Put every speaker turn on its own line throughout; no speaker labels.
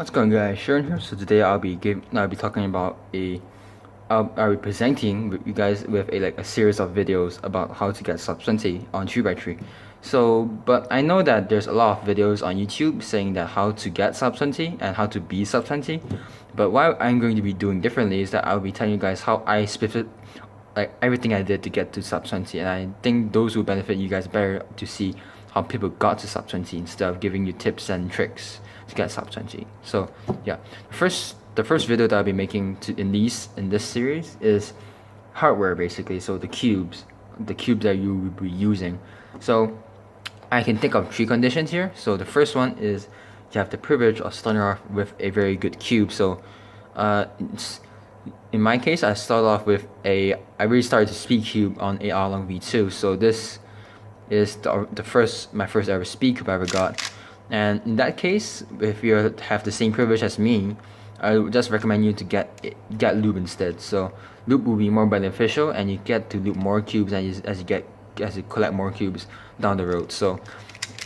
What's going on, guys? Sharon here. So today I'll be talking about I'll be presenting with you guys with a series of videos about how to get sub 20 on 3x3. So, but I know that there's a lot of videos on YouTube saying that how to get sub 20 and how to be sub 20. But what I'm going to be doing differently is that I'll be telling you guys how I split everything I did to get to sub 20, and I think those will benefit you guys better to see how people got to sub 20 instead of giving you tips and tricks to get sub 20. So yeah, the first video that I'll be making in this series is hardware, basically. So the cubes that you will be using. So I can think of 3 conditions here. So the first one is you have the privilege of starting off with a very good cube. So in my case, I started off with I really started to speed cube on a Arlong V2. So this is my first ever speed cube I ever got. And in that case, if you have the same privilege as me, I would just recommend you to get loop instead. So loop will be more beneficial, and you get to loop more cubes as you collect more cubes down the road. So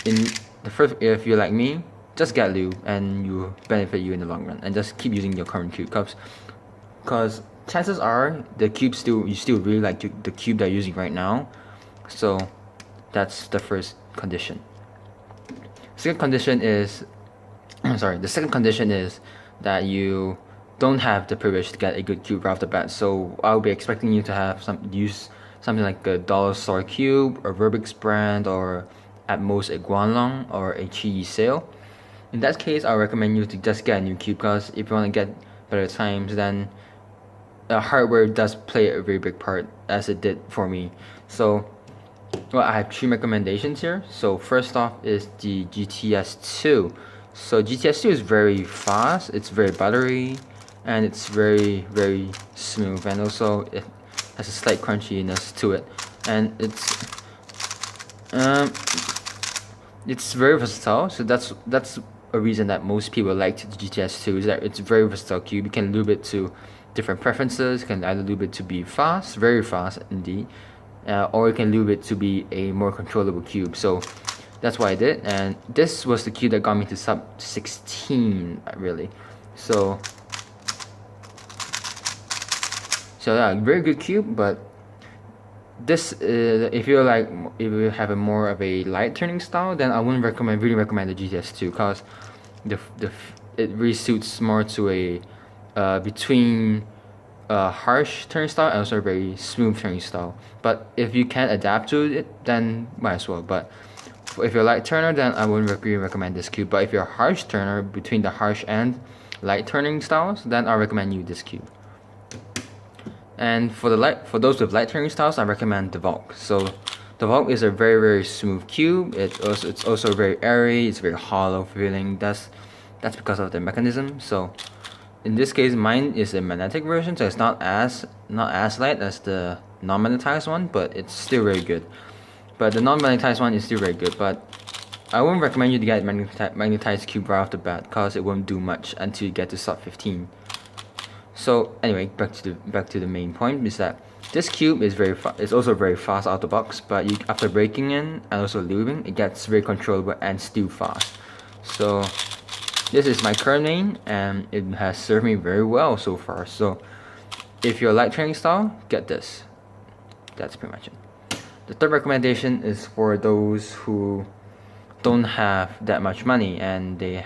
if you're like me, just get loop, and you benefit you in the long run, and just keep using your current cube because chances are you still really like the cube that you're using right now. So that's the first condition. The second condition is that you don't have the privilege to get a good cube right off the bat. So I'll be expecting you to use something like a dollar store cube, or Rubik's brand, or at most a Guanlong or a Qi Sale. In that case, I recommend you to just get a new cube, because if you want to get better times, then hardware does play a very big part, as it did for me. So I have 3 recommendations here. So first off is the GTS2. So GTS2 is very fast, it's very buttery, and it's very smooth, and also it has a slight crunchiness to it, and it's very versatile. So that's a reason that most people liked the GTS2, is that it's very versatile cube. You can lube it to different preferences. You can either lube it to be fast, very fast indeed, or you can lube it to be a more controllable cube. So that's what I did, and this was the cube that got me to sub 16 really. So yeah, very good cube. But this if you have a more of a light turning style, then I wouldn't really recommend the GTS2, because it really suits more to a between harsh turning style and also a very smooth turning style. But if you can adapt to it, then might as well. But if you're a light turner, then I wouldn't really recommend this cube. But if you're a harsh turner between the harsh and light turning styles, then I recommend you this cube. And for those with light turning styles, I recommend the Volk. So the Volk is a very smooth cube. It's also very airy. It's very hollow feeling. That's because of the mechanism. So in this case, mine is a magnetic version, so it's not as light as the non-magnetized one, but it's still very good. But the non-magnetized one is still very good, but I wouldn't recommend you to get magnetized cube right off the bat, because it won't do much until you get to sub 15. So anyway, back to the main point, is that this cube is it's also very fast out the box, but after breaking in and also lubing, it gets very controllable and still fast. So this is my current main, and it has served me very well so far. So if you're a light training style, get this. That's pretty much it. The third recommendation is for those who don't have that much money, and they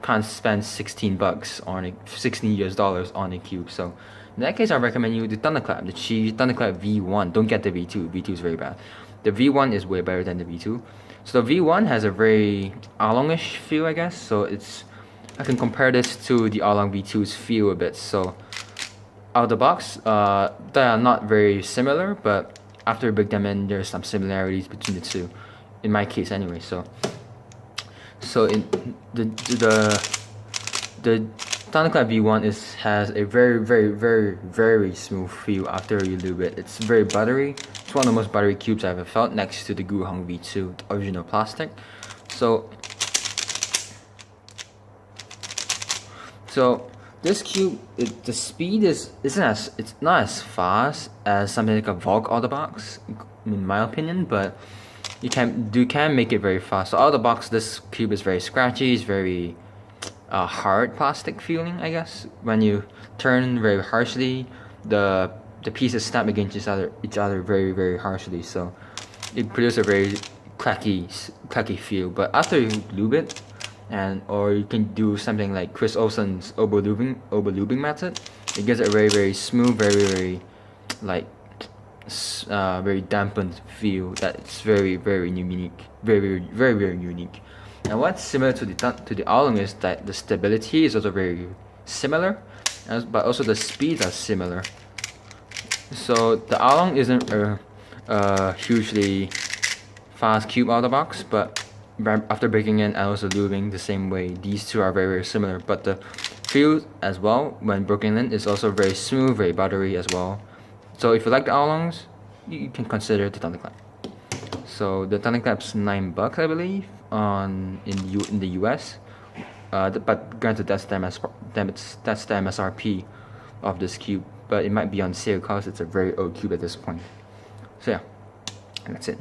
can't spend $16 on $16 on a cube. So in that case, I recommend you the Thunderclap, the Qi Thunderclap V1. Don't get the V2. V2 is very bad. The V1 is way better than the V2. So the V1 has a very Arlongish feel, I guess. So I can compare this to the Arlong V2's feel a bit. So out of the box, they are not very similar, but after you break them in, there's some similarities between the two, in my case anyway. So in the Thunderclap V1 has a very smooth feel after you lube it. It's very buttery. It's one of the most buttery cubes I've ever felt, next to the Guhong V2, the original plastic. So this cube, the speed it's not as fast as something like a Volk out of the box, in my opinion, but you can make it very fast. So out of the box, this cube is very scratchy. It's very a hard plastic feeling, I guess. When you turn very harshly, the pieces snap against each other very very harshly. So it produces a very clacky feel. But after you lube it, or you can do something like Chris Olsen's ober lubing method, it gives it a very very smooth, very like very dampened feel that's very very unique, very unique. And what's similar to the Along is that the stability is also very similar, but also the speeds are similar. So the Along isn't a hugely fast cube out of the box, but after breaking in and also lubing the same way, these two are very very similar. But the feel as well when broken in is also very smooth, very buttery as well. So if you like the Alongs, you can consider the Thunderclap. So the Thunderclap's $9, I believe, in the US. But granted, that's the MSRP of this cube. But it might be on sale because it's a very old cube at this point. So yeah, and that's it.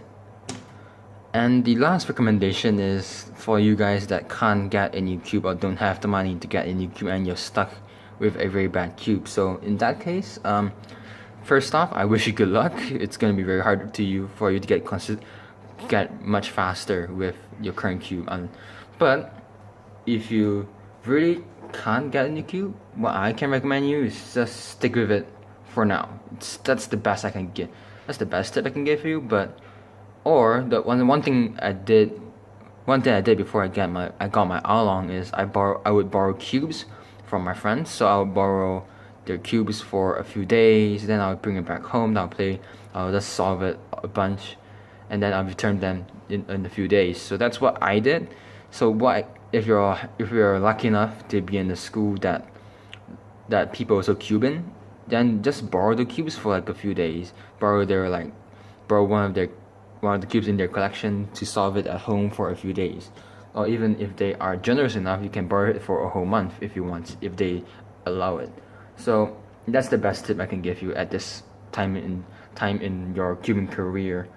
And the last recommendation is for you guys that can't get a new cube or don't have the money to get a new cube and you're stuck with a very bad cube. So in that case, first off, I wish you good luck. It's gonna be very hard for you to get much faster with your current cube. But if you really can't get a new cube, what I can recommend you is just stick with it for now. That's the best I can get. That's the best tip I can give you. But the one thing I did before I got my Along is I would borrow cubes from my friends. So I would borrow their cubes for a few days, then I would bring it back home. I'll just solve it a bunch, and then I'll return them in a few days. So that's what I did. So if you're lucky enough to be in the school that people also cube in, then just borrow the cubes for like a few days. Borrow one of the cubes in their collection to solve it at home for a few days. Or even if they are generous enough, you can borrow it for a whole month if you want, if they allow it. So that's the best tip I can give you at this time in your cubing career.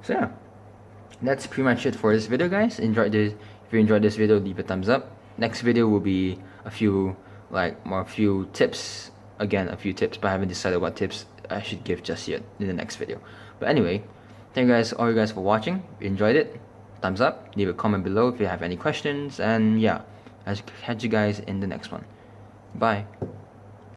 So yeah, that's pretty much it for this video, guys. If you enjoyed this video, leave a thumbs up. Next video will be a few tips. Again, a few tips, but I haven't decided what tips I should give just yet in the next video. But anyway, thank you guys, all you guys, for watching. If you enjoyed it, thumbs up. Leave a comment below if you have any questions. And yeah, I'll catch you guys in the next one. Bye.